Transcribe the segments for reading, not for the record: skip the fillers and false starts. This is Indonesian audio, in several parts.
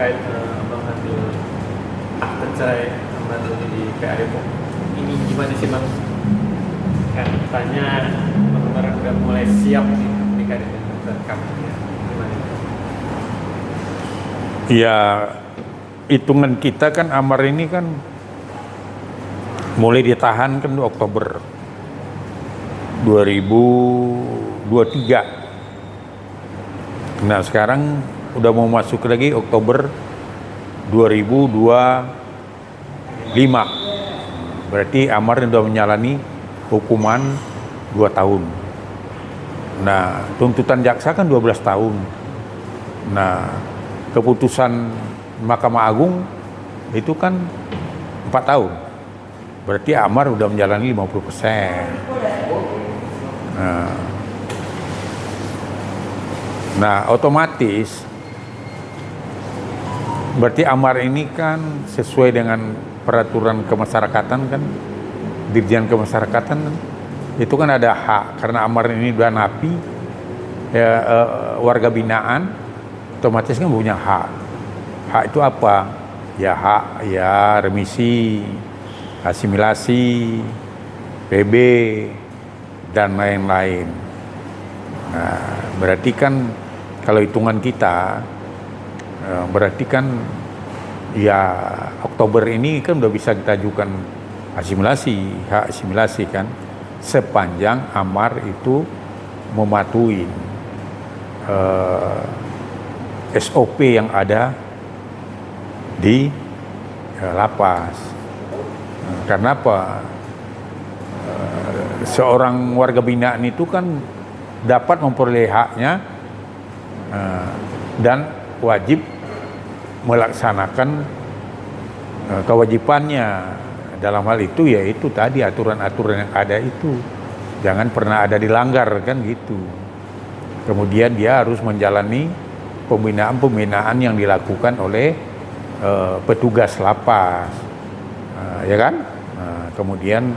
terkait abang ambil akte cerai Amar di PA Depok. Ini gimana sih bang? Kan tanya Amar udah mulai siap nih nikah dengan kamu. Gimana? Ya, hitungan kita kan Amar ini kan mulai ditahan kan Oktober 2023. Nah sekarang udah mau masuk lagi Oktober 2025. Berarti Amar udah menjalani hukuman 2 tahun. Nah tuntutan jaksa kan 12 tahun. Nah keputusan Mahkamah Agung itu kan 4 tahun. Berarti Amar udah menjalani 50%. Nah, otomatis berarti Amar ini kan sesuai dengan peraturan kemasyarakatan kan, Dirjen Kemasyarakatan kan, itu kan ada hak karena Amar ini udah napi ya, warga binaan, otomatis kan punya hak. Hak itu apa? Ya hak ya remisi, asimilasi, PB, dan lain-lain. Nah, berarti kan kalau hitungan kita, berarti kan ya Oktober ini kan udah bisa kita ajukan asimilasi, hak asimilasi kan, sepanjang Amar itu mematuhi SOP yang ada di lapas. Karena apa? Seorang warga binaan itu kan dapat memperoleh haknya dan wajib melaksanakan kewajibannya. Dalam hal itu yaitu tadi aturan-aturan yang ada itu jangan pernah ada dilanggar kan gitu. Kemudian dia harus menjalani pembinaan-pembinaan yang dilakukan oleh petugas lapas. Ya kan? Kemudian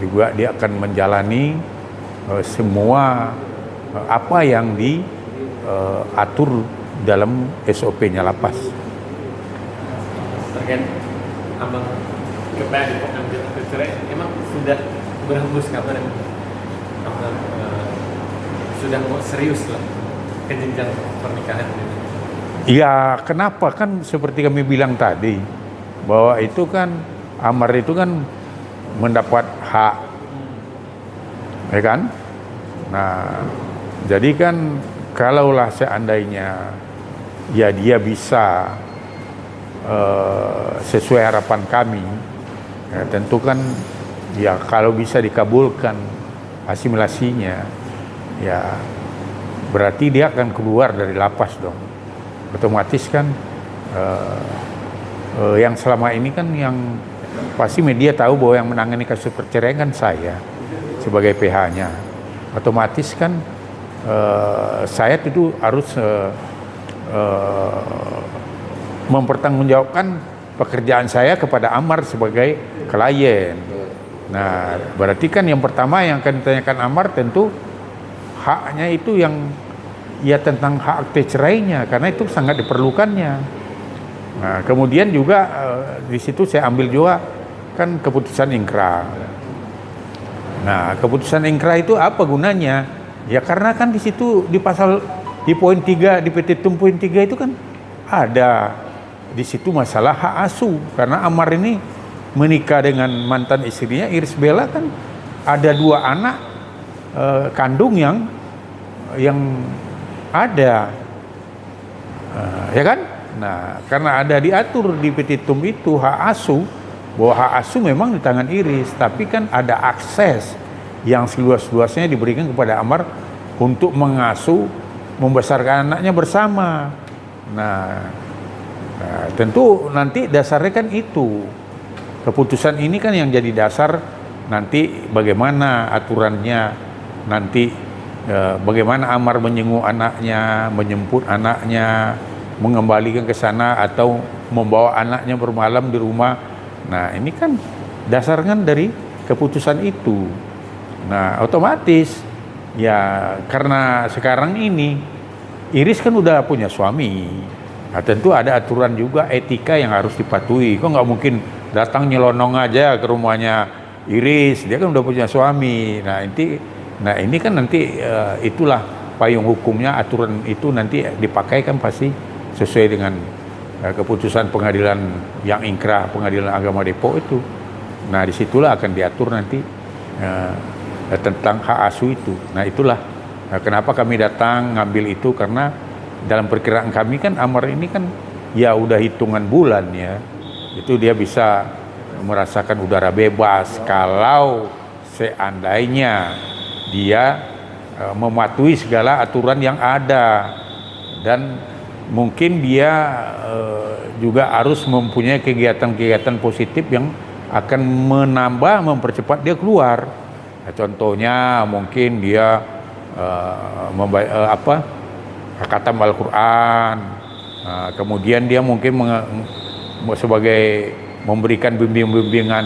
juga dia akan menjalani semua apa yang diatur dalam SOP-nya lapas. Terkait abang ke PA Depok ambil akte cerai, emang sudah berhembus kabar abang sudah mau serius lah ke jenjang pernikahan ini? Ya kenapa kan seperti kami bilang tadi bahwa itu kan Amar itu kan mendapat hak, ya kan? Nah, jadi kan kalaulah seandainya ya dia bisa sesuai harapan kami, ya, tentu kan ya kalau bisa dikabulkan asimilasinya, ya berarti dia akan keluar dari lapas dong. Otomatis kan yang selama ini kan yang pasti media tahu bahwa yang menangani kasus perceraian kan saya sebagai PH-nya. Otomatis kan saya itu harus mempertanggungjawabkan pekerjaan saya kepada Amar sebagai klien. Nah, berarti kan yang pertama yang akan ditanyakan Amar tentu haknya itu yang ya tentang hak akte cerainya karena itu sangat diperlukannya. Nah, kemudian juga di situ saya ambil juga kan keputusan ingkrah. Nah, keputusan ingkrah itu apa gunanya? Ya karena kan di situ di pasal di poin 3 di petitum poin 3 itu kan ada di situ masalah hak asuh karena Amar ini menikah dengan mantan istrinya Iris Bella kan ada 2 anak kandung yang ada ya kan? Nah, karena ada diatur di petitum itu hak asuh, bahwa hak asuh memang di tangan Iris, tapi kan ada akses yang seluas-luasnya diberikan kepada Amar untuk mengasuh, membesarkan anaknya bersama. Nah, tentu nanti dasarnya kan itu. Keputusan ini kan yang jadi dasar nanti bagaimana aturannya, nanti bagaimana Amar menjenguk anaknya, menjemput anaknya, mengembalikan ke sana atau membawa anaknya bermalam di rumah. Nah, ini kan dasarkan dari keputusan itu. Nah, otomatis ya karena sekarang ini Iris kan udah punya suami. Nah, tentu ada aturan juga etika yang harus dipatuhi. Kok nggak mungkin datang nyelonong aja ke rumahnya Iris, dia kan udah punya suami. Nah ini kan nanti itulah payung hukumnya, aturan itu nanti dipakai kan pasti sesuai dengan keputusan pengadilan yang ingkrah, pengadilan agama Depok itu. Nah disitulah akan diatur nanti tentang hak asuh itu. Nah itulah kenapa kami datang ngambil itu, karena dalam perkiraan kami kan Amar ini kan ya udah hitungan bulan ya, itu dia bisa merasakan udara bebas kalau seandainya dia mematuhi segala aturan yang ada, dan mungkin dia juga harus mempunyai kegiatan-kegiatan positif yang akan menambah, mempercepat dia keluar. Nah, contohnya mungkin dia khatam Al-Quran, kemudian dia mungkin sebagai memberikan bimbingan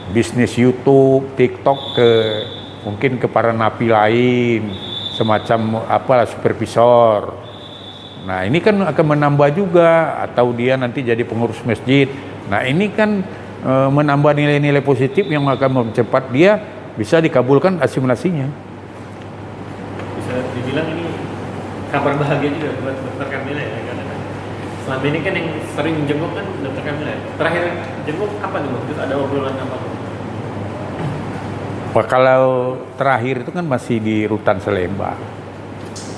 bisnis YouTube, TikTok mungkin ke para napi lain, semacam supervisor. Nah ini kan akan menambah juga, atau dia nanti jadi pengurus masjid. Nah ini kan menambah nilai-nilai positif yang akan mempercepat dia bisa dikabulkan asimilasinya. Bisa dibilang ini kabar bahagia juga buat Dokter Kamila ya, karena kan selama ini kan yang sering jenguk kan Dokter Kamila. Terakhir jenguk apa tuh? Terus ada obrolan apa? Kalau terakhir itu kan masih di Rutan Salemba.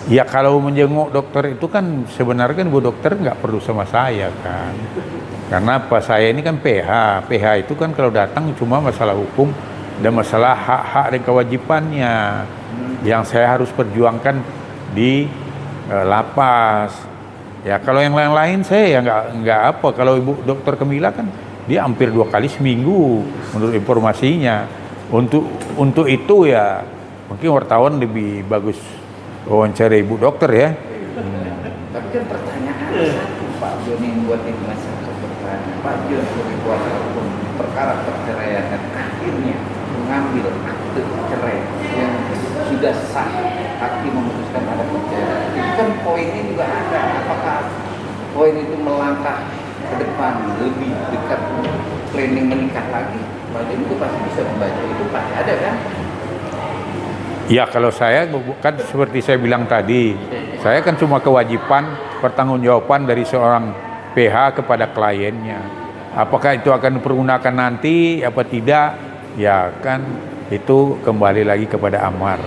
Ya kalau menjenguk dokter itu kan sebenarnya kan Bu Dokter nggak perlu sama saya kan. Karena apa, saya ini kan PH. PH itu kan kalau datang cuma masalah hukum dan masalah hak-hak dan kewajibannya yang saya harus perjuangkan di lapas. Ya kalau yang lain-lain saya ya nggak apa. Kalau Ibu Dokter Kamila kan dia hampir 2 kali seminggu menurut informasinya. Untuk itu ya mungkin wartawan lebih bagus wawancara Ibu Dokter ya. Tapi kan pertanyaannya satu, Pak Joni yang buat ini masyarakat bertanya, Pak Joni sebagai kuasa hukum perkara perceraian dan akhirnya mengambil akte cerai yang sudah sah, hakim memutuskan ada perceraian. Itu kan poinnya juga ada. Apakah poin itu melangkah ke depan lebih dekat planning menikah lagi? Pak Joni itu pasti bisa membaca itu, pasti ada kan? Ya kalau saya kan seperti saya bilang tadi, saya kan cuma kewajiban pertanggungjawaban dari seorang PH kepada kliennya. Apakah itu akan dipergunakan nanti apa tidak, ya kan itu kembali lagi kepada Amar.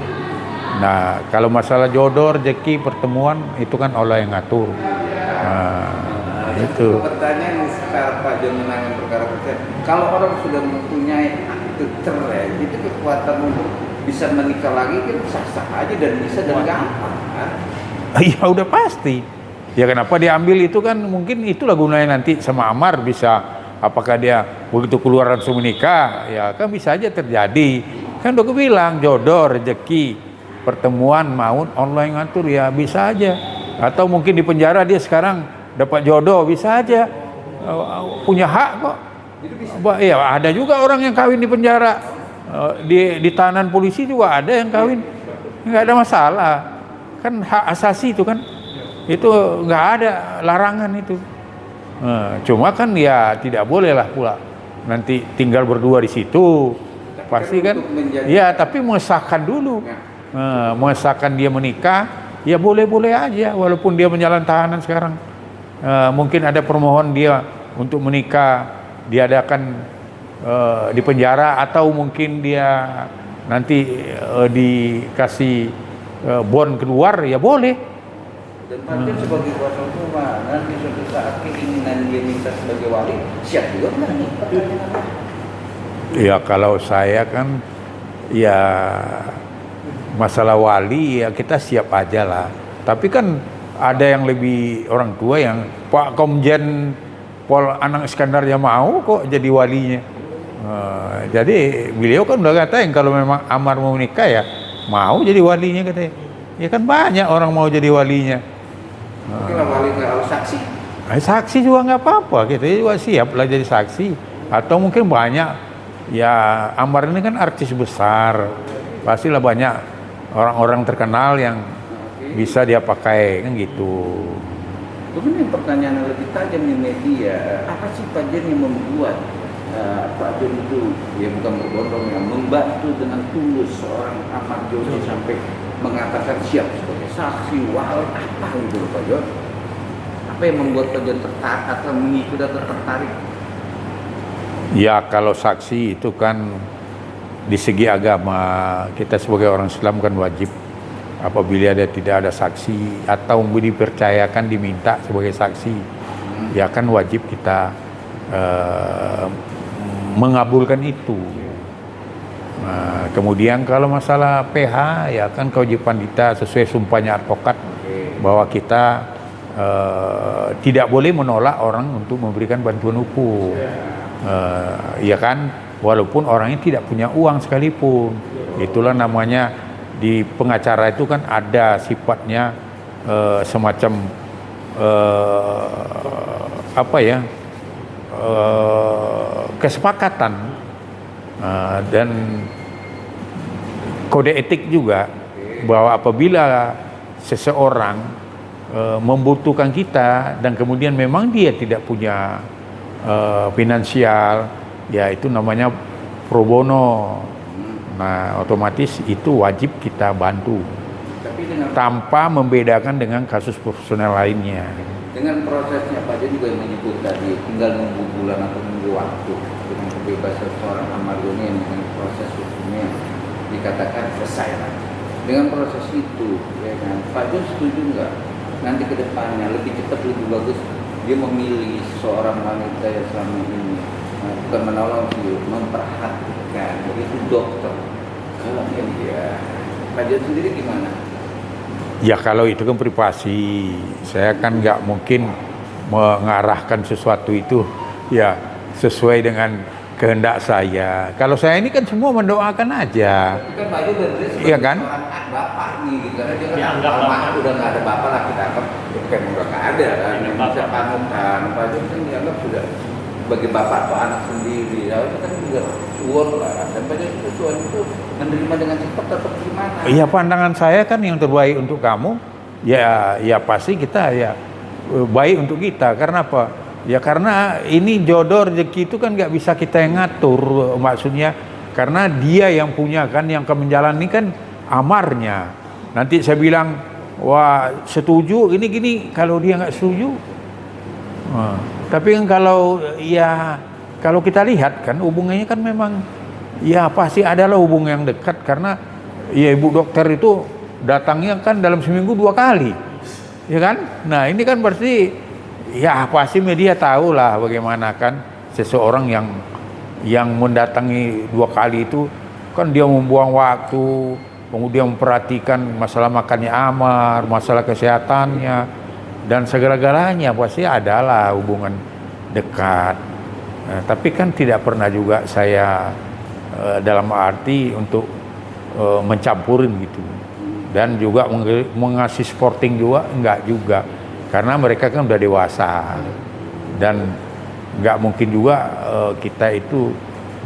Nah kalau masalah jodoh, rezeki, pertemuan itu kan Allah yang ngatur. Itu pertanyaan sekarang Pak Jon menangani perkara perceraian. Kalau orang sudah mempunyai akte cerai, itu kekuatan untuk bisa menikah lagi kan sah-sah aja dan bisa dan gampang kan? Ya udah pasti. Ya kenapa diambil itu kan mungkin itulah gunanya nanti sama Amar bisa, apakah dia begitu keluar langsung menikah, ya kan bisa aja terjadi. Kan udah gue bilang jodoh, rezeki, pertemuan, maut Allah yang ngatur, ya bisa aja. Atau mungkin di penjara dia sekarang dapat jodoh, bisa aja, punya hak kok. Ya ada juga orang yang kawin di penjara, di tahanan polisi juga ada yang kawin, nggak ada masalah, kan hak asasi itu kan, itu nggak ada larangan itu. Cuma kan ya tidak boleh lah pula nanti tinggal berdua di situ, pasti kan. Ya tapi mengesahkan dulu, mengesahkan dia menikah, ya boleh-boleh aja walaupun dia menjalani tahanan sekarang. Mungkin ada permohonan dia untuk menikah diadakan di penjara, atau mungkin dia nanti dikasih bond keluar, ya boleh. Dan Pak sebagai kuasa hukum nanti suatu saat keinginan dia minta sebagai wali, siap juga nggak nih? Ya kalau saya kan ya masalah wali ya kita siap aja lah. Tapi kan ada yang lebih orang tua yang Pak Komjen Pol Anang Iskandar ya mau kok jadi walinya. Jadi beliau kan udah ngatain kalau memang Amar mau menikah ya mau jadi walinya katanya. Ya kan banyak orang mau jadi walinya. Mungkin wali nggak harus saksi. Saksi juga nggak apa-apa, kita juga siap lah jadi saksi. Atau mungkin banyak ya, Amar ini kan artis besar, pastilah banyak orang-orang terkenal yang bisa dia pakai kan gitu. Kemudian yang pertanyaan yang lebih tajam di media, apa sih Pak Jen yang membuat Pak Jen itu, ya bukan berbondong, ya membantu dengan tulus seorang Ahmad Joni sampai mengatakan siap sebagai saksi, wal, apa gitu Pak Jon? Apa yang membuat Pak Jon tertarik atau mengikuti atau tertarik? Ya kalau saksi itu kan di segi agama kita sebagai orang Islam kan wajib apabila dia tidak ada saksi atau dipercayakan diminta sebagai saksi, ya kan wajib kita mengabulkan itu. Nah, kemudian kalau masalah PH ya kan kewajiban kita sesuai sumpahnya advokat bahwa kita tidak boleh menolak orang untuk memberikan bantuan hukum. Ya kan, walaupun orangnya tidak punya uang sekalipun. Itulah namanya di pengacara itu kan ada sifatnya semacam apa ya, kesepakatan dan kode etik juga, bahwa apabila seseorang membutuhkan kita dan kemudian memang dia tidak punya finansial, ya itu namanya pro bono. Nah, otomatis itu wajib kita bantu. Tapi dengan tanpa membedakan dengan kasus profesional lainnya. Dengan prosesnya Pak Jen juga yang menyebut tadi tinggal nunggu bulan atau nunggu waktu dengan kebebasan seorang Ahmad Joni yang dengan proses hukumnya dikatakan selesai lah. Dengan proses itu, ya kan, Pak Jen setuju nggak nanti ke depannya lebih cepat lebih bagus dia memilih seorang wanita yang selama ini bukan menolong sih, memperhatikan, yaitu dokter. Kalau dia, Pak Jen sendiri gimana? Ya kalau itu kan privasi, saya kan nggak mungkin mengarahkan sesuatu itu ya sesuai dengan kehendak saya. Kalau saya ini kan semua mendoakan aja. Kan Pak Jen berarti sebagai Iya kan? seorang bapak nih, gitu. Karena dia kan Dianggap bapak. udah nggak ada bapak lah kita anggap, bukan udah nggak ada kan, yang bisa panutan. Pak Jen kan dianggap sudah sebagai bapak atau anak sendiri. Nah, itu kan juga suwon lah. Dan Pak Jen itu suwon itu menerima dengan cepat atau gimana? Iya, pandangan saya kan yang terbaik untuk kamu. Ya pasti kita ya baik untuk kita. Karena apa? Ya karena ini jodoh rezeki itu kan nggak bisa kita yang ngatur, maksudnya karena dia yang punya kan, yang akan menjalani kan amarnya. Nanti saya bilang wah setuju ini gini, kalau dia nggak setuju. Nah, tapi kan kalau kita lihat kan hubungannya kan memang ya pasti adalah hubungan yang dekat, karena ya ibu dokter itu datangnya kan dalam seminggu 2 kali, ya kan? Nah ini kan berarti ya pasti media tahu lah bagaimana kan seseorang yang mendatangi 2 kali itu kan dia membuang waktu, kemudian memperhatikan masalah makannya Amar, masalah kesehatannya dan segala-galanya, pasti adalah hubungan dekat. Nah, tapi kan tidak pernah juga saya dalam arti untuk mencampurin gitu, dan juga mengasih sporting juga enggak juga, karena mereka kan udah dewasa dan enggak mungkin juga kita itu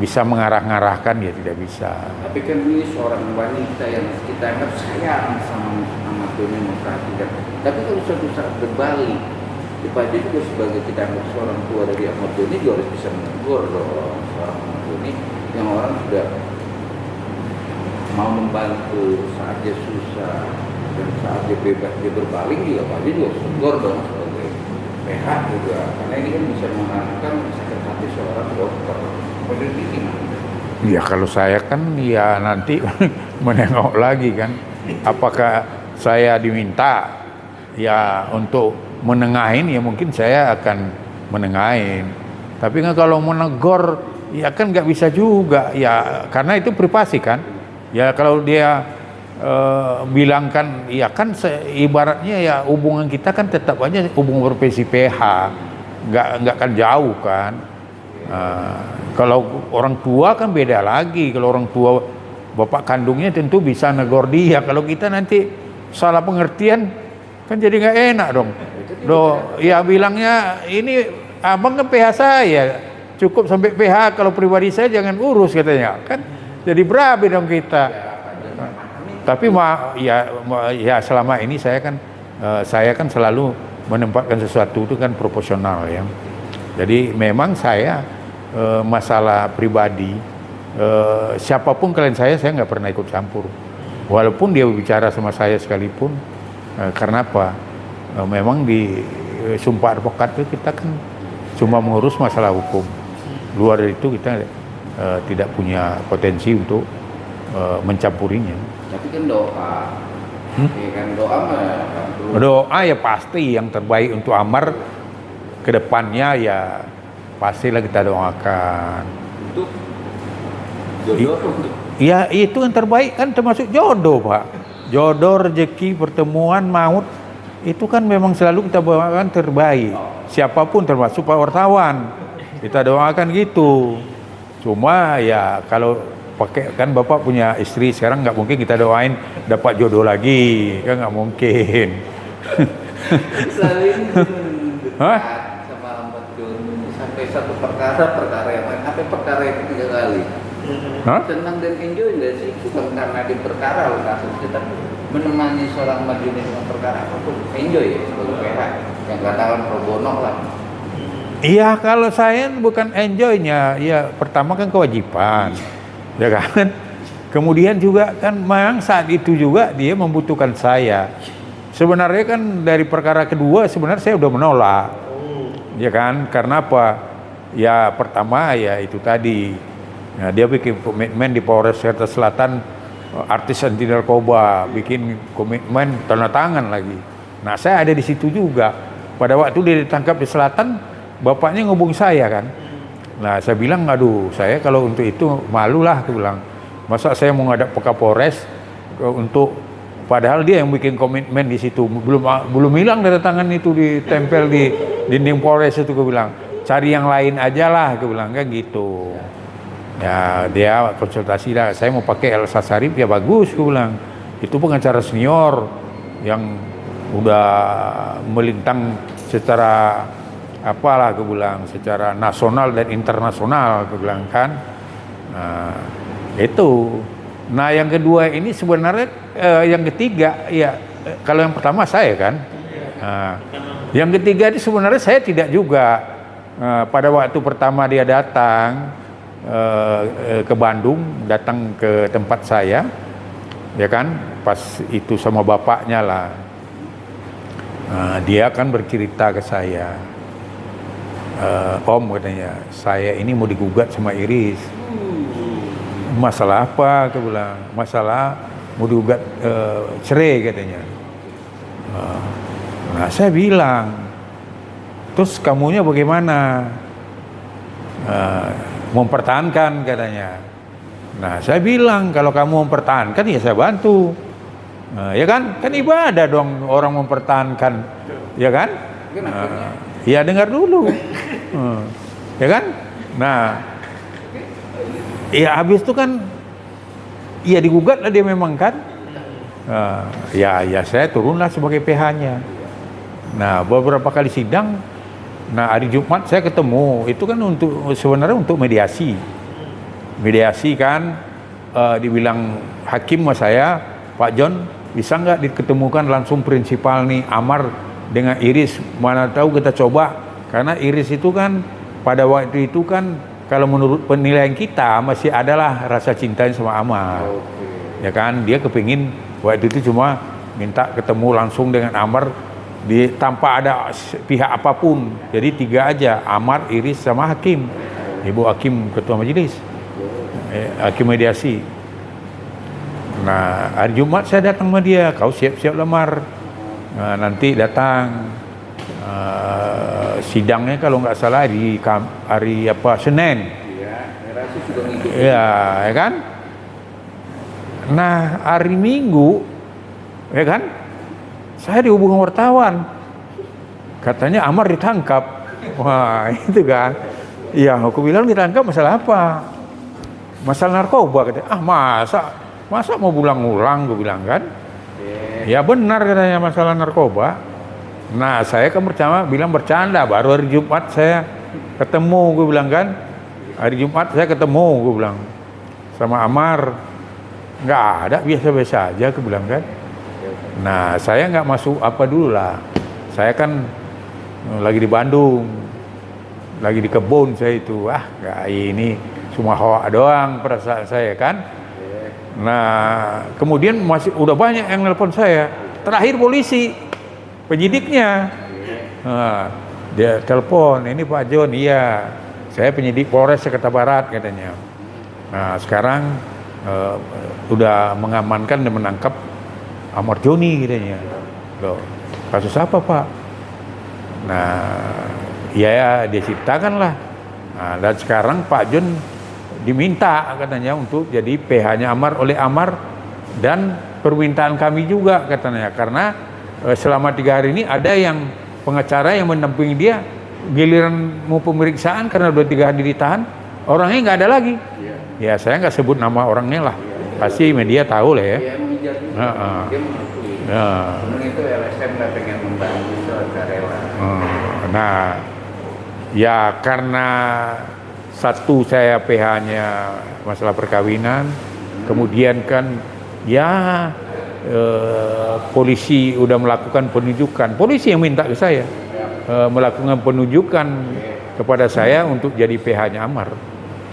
bisa mengarah-ngarahkan, ya tidak bisa. Tapi kan ini seorang wanita yang kita anggap sayang sama Ahmad Joni, memperhatikan. Tapi kalau suatu saat berbalik, Pak Jen juga sebagai kita anggap seorang tua dari Ahmad Joni juga harus bisa menegur dong seorang Ahmad Joni yang orang sudah mau membantu saat dia susah dan saat dia bebas dia berpaling juga, Pak Jen juga menegur dong sebagai PH juga, karena ini kan bisa mengharapkan sakit hati seorang dokter. Pak Jen ini gimana? Ya kalau saya kan ya nanti menengok lagi kan, apakah saya diminta ya untuk menengahin, ya mungkin saya akan menengahin. Tapi kan kalau menegur ya kan nggak bisa juga ya, karena itu privasi kan. Ya kalau dia bilang kan ya kan ibaratnya ya hubungan kita kan tetap aja hubungan profesi PH, nggak kan jauh kan. Kalau orang tua kan beda lagi. Kalau orang tua bapak kandungnya tentu bisa negor dia. Kalau kita nanti salah pengertian kan jadi nggak enak dong. Ya bilangnya ini abang kan PH saya, cukup sampai PH, kalau pribadi saya jangan urus katanya kan, jadi berabe dong kita. Tapi ya selama ini saya kan selalu menempatkan sesuatu itu kan proporsional ya. Jadi memang saya masalah pribadi siapapun klien saya nggak pernah ikut campur. Walaupun dia bicara sama saya sekalipun, karena apa? Memang di sumpah advokat itu kita kan cuma mengurus masalah hukum. Luar dari itu kita tidak punya potensi untuk mencampurinya. Tapi kan doa, ya kan doa mah. Doa ya pasti yang terbaik untuk Amar ke depannya ya pastilah kita doakan. Untuk jodoh untuk Ya itu yang terbaik kan termasuk jodoh Pak. Jodoh, rezeki, pertemuan, maut itu kan memang selalu kita doakan terbaik. Siapapun termasuk Pak wartawan kita doakan gitu. Cuma ya kalau pakai kan Bapak punya istri sekarang nggak mungkin kita doain dapat jodoh lagi kan nggak mungkin. saling Hah? dekat sama Ahmad Joni sampai satu perkara yang lain, sampai perkara itu 3 kali. Hah? Senang dan enjoy nggak sih? Bukan karena di perkara loh kasusnya, tapi menemani seorang Ahmad Joni dengan perkara apapun enjoy ya sebagai pihak yang katakan pro bono lah. Iya kalau saya bukan enjoynya, ya pertama kan kewajiban, ya kan. Kemudian juga kan memang saat itu juga dia membutuhkan saya. Sebenarnya kan dari perkara kedua sebenarnya saya udah menolak, ya kan. Karena apa? Ya pertama ya itu tadi, ya, dia bikin komitmen di Polres Jakarta Selatan, artis anti narkoba, bikin komitmen tanda tangan lagi. Nah saya ada di situ juga. Pada waktu dia ditangkap di Selatan, bapaknya ngubung saya kan. Nah saya bilang, aduh saya kalau untuk itu malu lah, aku bilang. Masa saya mau ngadap ke Kapolres untuk, padahal dia yang bikin komitmen di situ, belum hilang tanda tangan itu ditempel di dinding Polres itu, aku bilang. Cari yang lain aja lah, aku bilang kan gitu. Ya dia konsultasi lah, saya mau pakai Elsa Sharif ya bagus, aku bilang. Itu pengacara senior yang udah melintang secara apalah aku bilang, secara nasional dan internasional aku bilang kan. Nah itu. Nah yang kedua ini sebenarnya yang ketiga ya, kalau yang pertama saya kan. Nah, yang ketiga ini sebenarnya saya tidak juga. Pada waktu pertama dia datang ke Bandung, datang ke tempat saya, ya kan, pas itu sama bapaknya lah. Dia kan bercerita ke saya, Om katanya, saya ini mau digugat sama Iris. Masalah apa? Aku bilang, masalah mau digugat cerai katanya. Nah saya bilang, terus kamunya bagaimana? Mempertahankan katanya. Nah saya bilang, kalau kamu mempertahankan ya saya bantu. Ya kan ibadah dong orang mempertahankan, ya kan? Ya dengar dulu, ya kan? Nah, ya habis itu kan, ya digugat lah dia memang kan. Ya saya turunlah sebagai PH-nya. Nah beberapa kali sidang, nah hari Jumat saya ketemu, itu kan sebenarnya untuk mediasi kan. Dibilang hakim sama saya, Pak John bisa nggak diketemukan langsung prinsipal nih Amar dengan Iris, mana tahu kita coba, karena Iris itu kan pada waktu itu kan kalau menurut penilaian kita masih adalah rasa cintanya sama Amar. Ya kan, dia kepingin waktu itu cuma minta ketemu langsung dengan Amar tanpa ada pihak apapun. Jadi 3 aja, Amar, Iris sama hakim, Ibu Hakim ketua majelis, hakim mediasi. Nah hari Jumat saya datang sama dia, kau siap-siap lamar. Nah, nanti datang sidangnya kalau nggak salah hari apa Senin. Ya kan. Nah hari Minggu, ya kan, saya dihubungi wartawan, katanya Amar ditangkap. Wah itu kan, ya aku bilang ditangkap masalah apa? Masalah narkoba katanya. Masa mau ulang-ulang, gue bilang kan. Ya benar katanya masalah narkoba. Nah saya kan bilang bercanda, baru hari Jumat saya ketemu, gue bilang kan. Hari Jumat saya ketemu, gue bilang, sama Amar. Nggak ada, biasa-biasa aja, gue bilang kan. Nah saya nggak masuk apa dulu lah. Saya kan lagi di Bandung, lagi di kebun saya itu. Nggak, ini cuma hawa doang perasaan saya kan. Nah, kemudian udah banyak yang nelpon saya. Terakhir polisi, penyidiknya. Nah, dia telepon, ini Pak John, iya. Saya penyidik Polres Jakarta Barat katanya. Nah, sekarang udah mengamankan dan menangkap Ahmad Joni katanya. Loh, kasus apa Pak? Nah, ya dia ceritakan lah. Nah, dan sekarang Pak John diminta katanya untuk jadi PH-nya Amar oleh Amar, dan permintaan kami juga katanya, karena selama 3 hari ini ada yang pengacara yang mendampingi dia, giliran mau pemeriksaan karena udah 3 hari ditahan, orangnya nggak ada lagi. Ya saya nggak sebut nama orangnya lah, pasti media tahu lah ya. Dia mengejar juga. Dia mengakui. Kemudian itu LSM nggak pengen membantu sukarela. Nah, ya karena satu saya PH-nya masalah perkawinan, kemudian kan ya polisi udah melakukan penunjukan, polisi yang minta ke saya melakukan penunjukan kepada saya untuk jadi PH-nya Amar.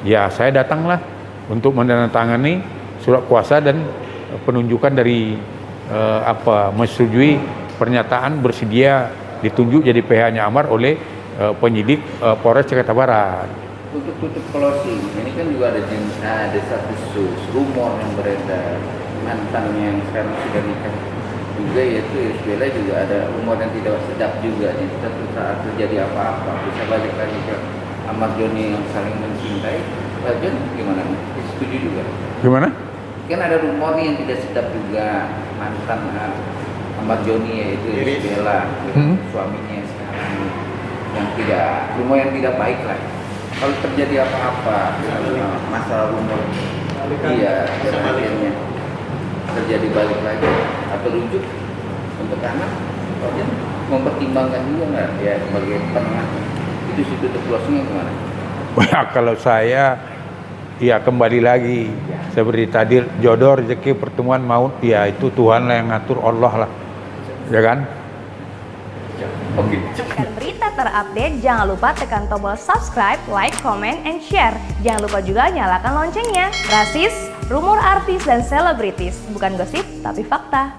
Ya saya datanglah untuk menandatangani surat kuasa dan penunjukan dari menyetujui pernyataan bersedia ditunjuk jadi PH-nya Amar oleh penyidik Polres Jakarta Barat. Untuk tutup closing, ini kan juga ada satu rumor yang beredar, mantannya yang sekarang sudah nikah juga, yaitu Yusbela juga ada rumor yang tidak sedap juga. Jadi satu saat terjadi apa-apa bisa balik lagi ke Ahmad Joni yang saling mencintai. Pak John gimana? Setuju juga? Gimana? Kan ada rumor yang tidak sedap juga, mantan Ahmad Joni yaitu Yusbela, suaminya sekarang, rumor yang tidak baik lah. Kalau terjadi apa-apa, masalah rumor, iya, dan akhirnya terjadi balik lagi atau rujuk untuk anak, kemudian mempertimbangkan juga nggak ya sebagai penengah, itu situ closingnya gimana? Ya kalau saya, ya kembali lagi seperti tadi, jodoh, rezeki, pertemuan, maut, ya itu Tuhan lah yang ngatur, Allah lah, ya kan? Dapatkan berita terupdate, jangan lupa tekan tombol subscribe, like, comment, and share. Jangan lupa juga nyalakan loncengnya. Rasis, rumor artis dan selebritis, bukan gosip tapi fakta.